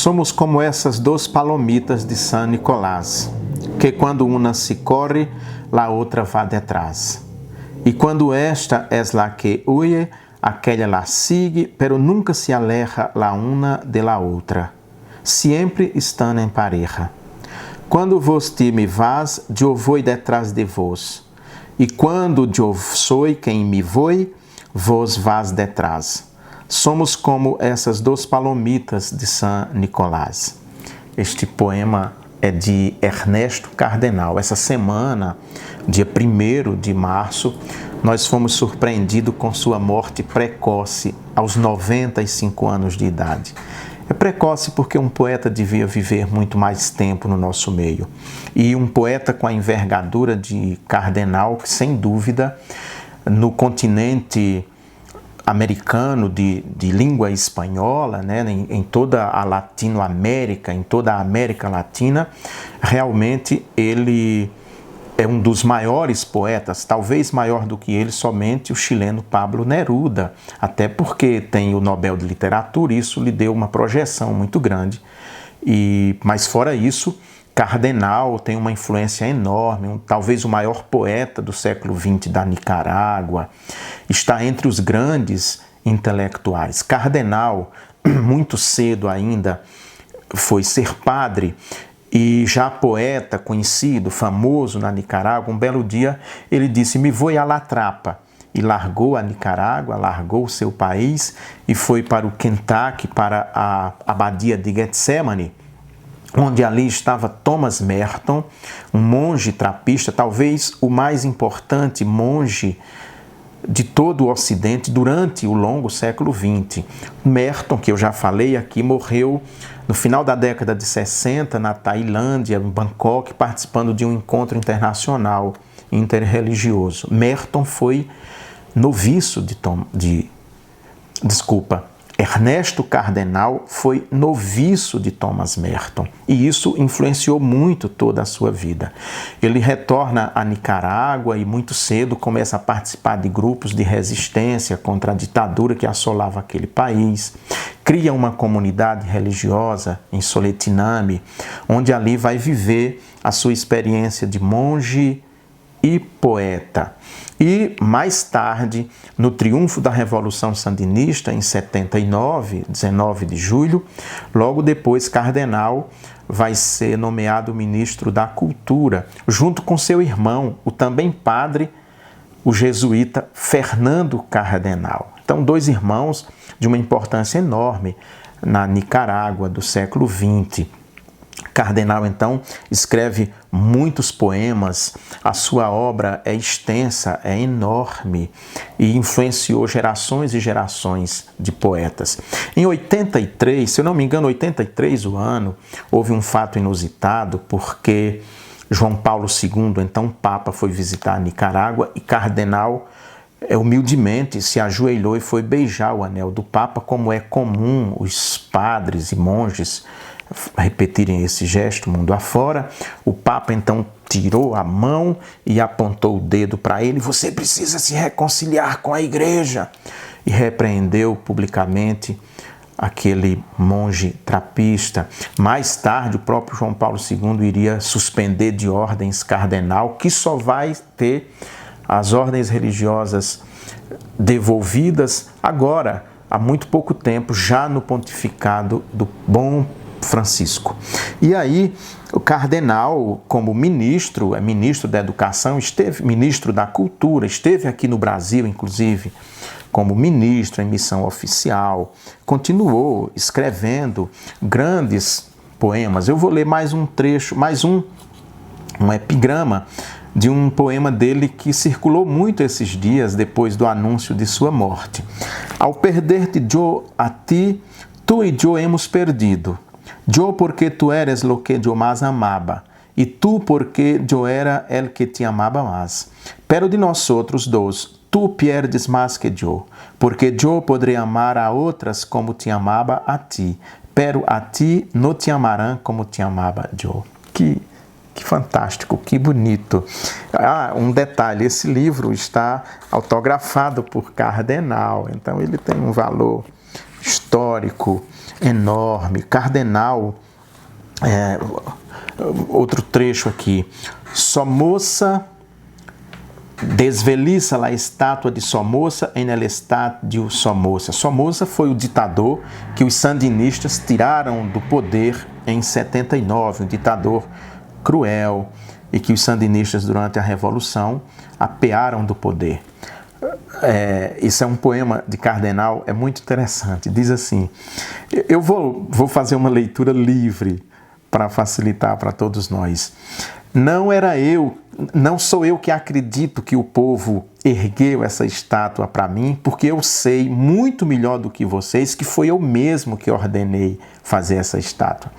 somos como essas duas palomitas de San Nicolás, que quando uma se corre, la outra va detrás. E quando esta es la que huye, aquella la sigue, pero nunca se aleja la una de la outra. Sempre estão em pareja. Quando vos ti me vas, eu vou detrás de vos. E quando eu sou quem me voe, vos vas detrás. Somos como essas duas palomitas de San Nicolás. Este poema é de Ernesto Cardenal. Essa semana, dia 1º de março, nós fomos surpreendidos com sua morte precoce, aos 95 anos de idade. É precoce porque um poeta devia viver muito mais tempo no nosso meio. E um poeta com a envergadura de Cardenal, que sem dúvida, no continente americano de língua espanhola, né, em toda a Latinoamérica, em toda a América Latina, realmente ele é um dos maiores poetas, talvez maior do que ele somente o chileno Pablo Neruda, até porque tem o Nobel de Literatura, e isso lhe deu uma projeção muito grande. Mas fora isso, Cardenal tem uma influência enorme, talvez o maior poeta do século XX da Nicarágua, está entre os grandes intelectuais. Cardenal, muito cedo ainda, foi ser padre, e já poeta, conhecido, famoso na Nicarágua, um belo dia ele disse: me vou a La Trapa. E largou a Nicarágua, largou o seu país e foi para o Kentucky, para a abadia de Getsemane, onde ali estava Thomas Merton, um monge trapista, talvez o mais importante monge de todo o Ocidente durante o longo século XX. Merton, que eu já falei aqui, morreu no final da década de 60 na Tailândia, em Bangkok, participando de um encontro internacional interreligioso. Merton foi noviço Ernesto Cardenal foi noviço de Thomas Merton, e isso influenciou muito toda a sua vida. Ele retorna à Nicarágua e muito cedo começa a participar de grupos de resistência contra a ditadura que assolava aquele país. Cria uma comunidade religiosa em Soletiname, onde ali vai viver a sua experiência de monge e poeta. E mais tarde, no triunfo da Revolução Sandinista, em 79, 19 de julho, logo depois Cardenal vai ser nomeado ministro da Cultura, junto com seu irmão, o também padre, o jesuíta Fernando Cardenal. Então, dois irmãos de uma importância enorme na Nicarágua do século XX. Cardenal, então, escreve muitos poemas, a sua obra é extensa, é enorme e influenciou gerações e gerações de poetas. Em 83, se eu não me engano, 83 o ano, houve um fato inusitado, porque João Paulo II, então Papa, foi visitar a Nicarágua e Cardenal humildemente se ajoelhou e foi beijar o anel do Papa, como é comum os padres e monges repetirem esse gesto mundo afora. O Papa então tirou a mão e apontou o dedo para ele: você precisa se reconciliar com a igreja, e repreendeu publicamente aquele monge trapista. Mais tarde, o próprio João Paulo II iria suspender de ordens Cardenal, que só vai ter as ordens religiosas devolvidas agora, há muito pouco tempo, já no pontificado do bom Francisco. E aí, o Cardenal, como ministro, é ministro da Educação, esteve ministro da Cultura, esteve aqui no Brasil, inclusive, como ministro em missão oficial, continuou escrevendo grandes poemas. Eu vou ler mais um trecho, um epigrama de um poema dele que circulou muito esses dias depois do anúncio de sua morte. Ao perder-te yo a ti, tu e yo hemos perdido. Yo porque tu eres lo que yo más amaba, y tú porque yo era el que te amaba más. Pero de nosotros dos, tú pierdes más que yo, porque yo podré amar a otras como te amaba a ti, pero a ti no te amarán como te amaba yo. Que fantástico, que bonito. Um detalhe, esse livro está autografado por Cardenal, então ele tem um valor histórico enorme. Cardenal, outro trecho aqui. Somoza desveliza la estátua de Somoza en el estádio Somoza. Somoza foi o ditador que os sandinistas tiraram do poder em 79, um ditador cruel, e que os sandinistas, durante a Revolução, apearam do poder. Isso é um poema de Cardenal, é muito interessante. Diz assim, eu vou fazer uma leitura livre para facilitar para todos nós. Não sou eu que acredito que o povo ergueu essa estátua para mim, porque eu sei muito melhor do que vocês que foi eu mesmo que ordenei fazer essa estátua.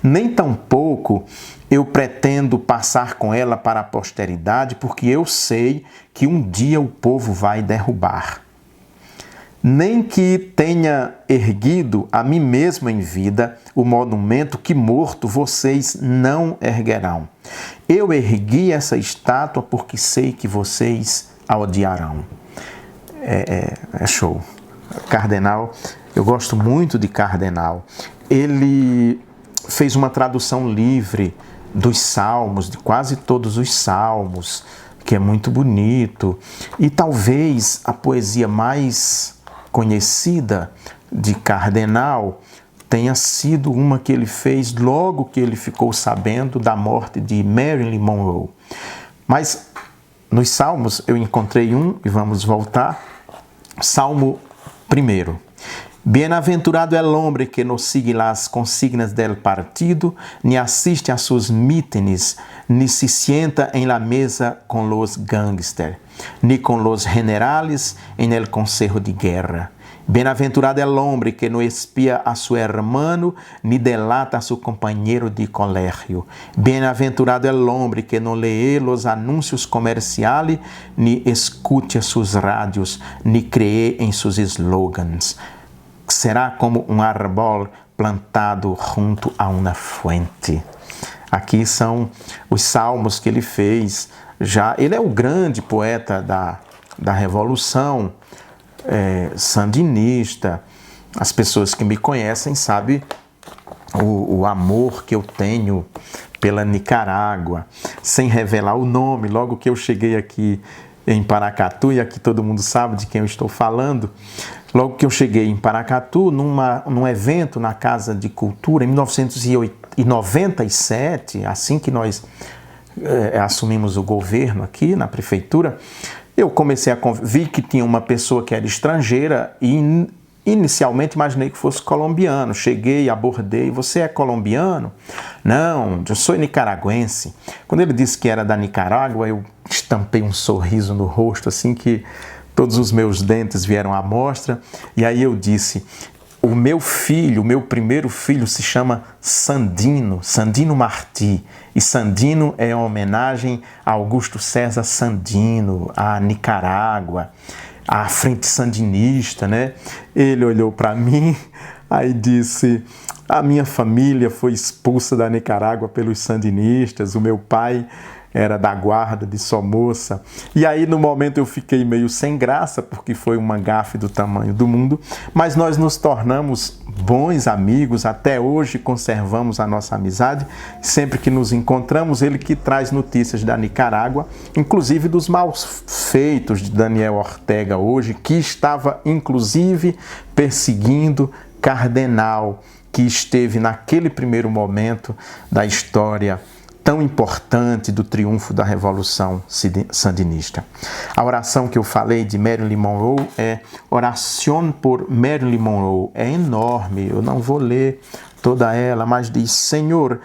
Nem tampouco eu pretendo passar com ela para a posteridade, porque eu sei que um dia o povo vai derrubar. Nem que tenha erguido a mim mesmo em vida o monumento que morto vocês não erguerão. Eu ergui essa estátua porque sei que vocês a odiarão. É show. Cardenal, eu gosto muito de Cardenal. Ele fez uma tradução livre dos salmos, de quase todos os salmos, que é muito bonito. E talvez a poesia mais conhecida de Cardenal tenha sido uma que ele fez logo que ele ficou sabendo da morte de Marilyn Monroe. Mas nos Salmos eu encontrei um, e vamos voltar. Salmo 1. Bienaventurado el hombre que no sigue las consignas del partido, ni asiste a sus mítines, ni se sienta en la mesa con los gangsters, ni con los generales en el consejo de guerra. Bienaventurado el hombre que no espía a su hermano, ni delata a su compañero de colegio. Bienaventurado el hombre que no lee los anuncios comerciales, ni escucha sus radios, ni cree en sus slogans. Será como um árbol plantado junto a uma fuente. Aqui são os salmos que ele fez. Ele é o grande poeta da Revolução sandinista. As pessoas que me conhecem sabem o amor que eu tenho pela Nicarágua, sem revelar o nome. Logo que eu cheguei aqui em Paracatu, e aqui todo mundo sabe de quem eu estou falando, logo que eu cheguei em Paracatu, num evento na Casa de Cultura, em 1997, assim que nós assumimos o governo aqui na prefeitura, eu comecei vi que tinha uma pessoa que era estrangeira e inicialmente imaginei que fosse colombiano. Cheguei, abordei, você é colombiano? Não, eu sou nicaragüense. Quando ele disse que era da Nicarágua, eu estampei um sorriso no rosto, assim que todos os meus dentes vieram à mostra. E aí eu disse, o meu primeiro filho se chama Sandino Martí. E Sandino é uma homenagem a Augusto César Sandino, a Nicarágua, a frente sandinista, né? Ele olhou para mim, aí disse, a minha família foi expulsa da Nicarágua pelos sandinistas, o meu pai era da guarda de Somoza. E aí no momento eu fiquei meio sem graça, porque foi uma gafe do tamanho do mundo, mas nós nos tornamos bons amigos, até hoje conservamos a nossa amizade. Sempre que nos encontramos, ele que traz notícias da Nicarágua, inclusive dos maus feitos de Daniel Ortega hoje, que estava inclusive perseguindo Cardenal, que esteve naquele primeiro momento da história tão importante do triunfo da Revolução Sandinista. A oração que eu falei de Marilyn Monroe é Oração por Marilyn Monroe. É enorme, eu não vou ler toda ela, mas diz, Senhor,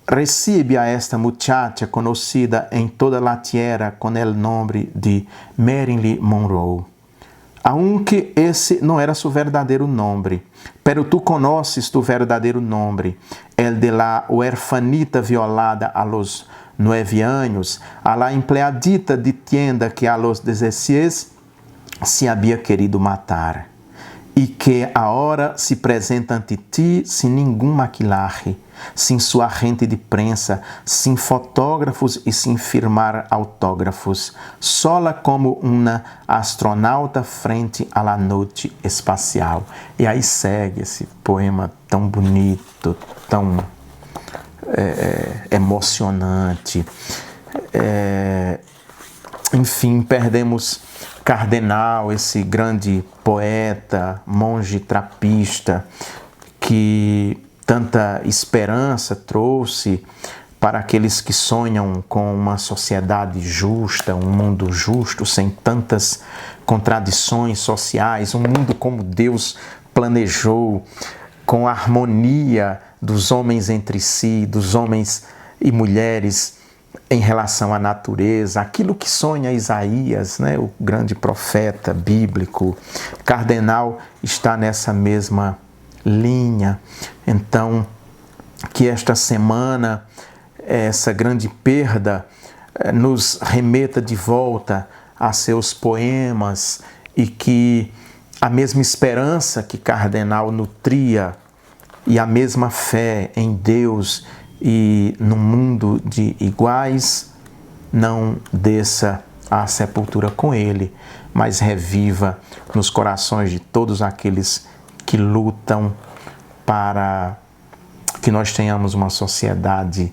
recibe a esta muchacha conhecida em toda la tierra com o nome de Marilyn Monroe. Aunque esse não era su verdadeiro nome, pero tu conoces tu verdadeiro nome, el de la huerfanita violada a los 9 años, a la empleadita de tienda que a los 16 se había querido matar. e que a hora se apresenta ante ti sem nenhum maquilaje, sem sua rente de prensa, sem fotógrafos e sem firmar autógrafos, sola como uma astronauta frente à la noite espacial. E aí segue esse poema tão bonito, tão emocionante. Enfim, perdemos Cardenal, esse grande poeta, monge trapista, que tanta esperança trouxe para aqueles que sonham com uma sociedade justa, um mundo justo, sem tantas contradições sociais, um mundo como Deus planejou, com a harmonia dos homens entre si, dos homens e mulheres em relação à natureza, aquilo que sonha Isaías, né, o grande profeta bíblico. Cardenal está nessa mesma linha. Então, que esta semana, essa grande perda nos remeta de volta a seus poemas e que a mesma esperança que Cardenal nutria e a mesma fé em Deus e no mundo de iguais não desça à sepultura com ele, mas reviva nos corações de todos aqueles que lutam para que nós tenhamos uma sociedade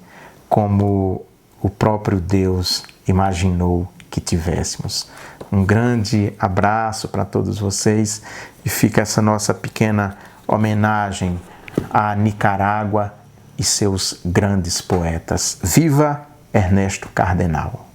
como o próprio Deus imaginou que tivéssemos. Um grande abraço para todos vocês e fica essa nossa pequena homenagem à Nicarágua e seus grandes poetas. Viva Ernesto Cardenal!